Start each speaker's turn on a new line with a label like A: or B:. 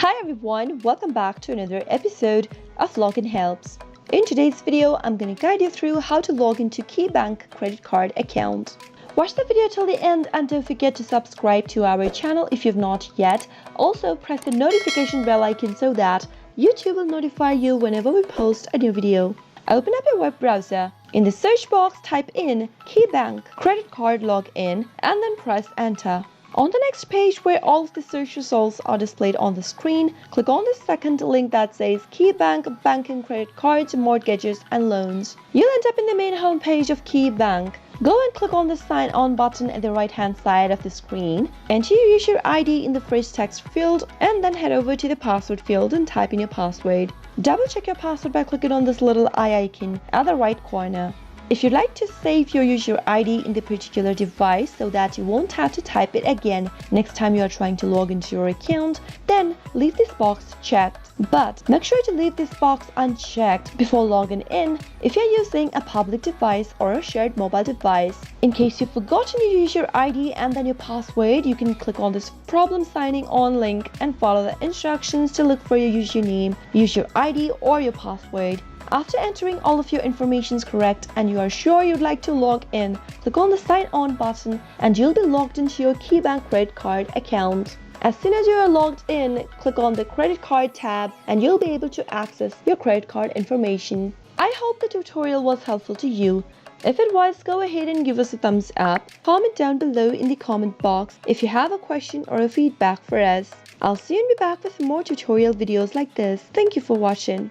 A: Hi everyone, welcome back to another episode of Login Helps. In today's video, I'm going to guide you through how to log into KeyBank credit card account. Watch the video till the end and don't forget to subscribe to our channel if you've not yet. Also press the notification bell icon so that YouTube will notify you whenever we post a new video. Open up your web browser. In the search box, type in KeyBank credit card login and then press enter. On the next page, where all of the search results are displayed on the screen, click on the second link that says KeyBank Banking Credit Cards, Mortgages and Loans. You'll end up in the main homepage of KeyBank. Go and click on the Sign On button at the right-hand side of the screen. Enter your user ID in the first text field and then head over to the password field and type in your password. Double-check your password by clicking on this little eye icon at the right corner. If you'd like to save your user ID in the particular device so that you won't have to type it again next time you are trying to log into your account, then leave this box checked. But make sure to leave this box unchecked before logging in if you're using a public device or a shared mobile device. In case you've forgotten your user ID and then your password, you can click on this problem signing on link and follow the instructions to look for your username, user ID or your password. After entering all of your information correct and you are sure you'd like to log in, click on the Sign On button and you'll be logged into your KeyBank credit card account. As soon as you are logged in, click on the Credit Card tab and you'll be able to access your credit card information. I hope the tutorial was helpful to you. If it was, go ahead and give us a thumbs up. Comment down below in the comment box if you have a question or a feedback for us. I'll soon be back with more tutorial videos like this. Thank you for watching.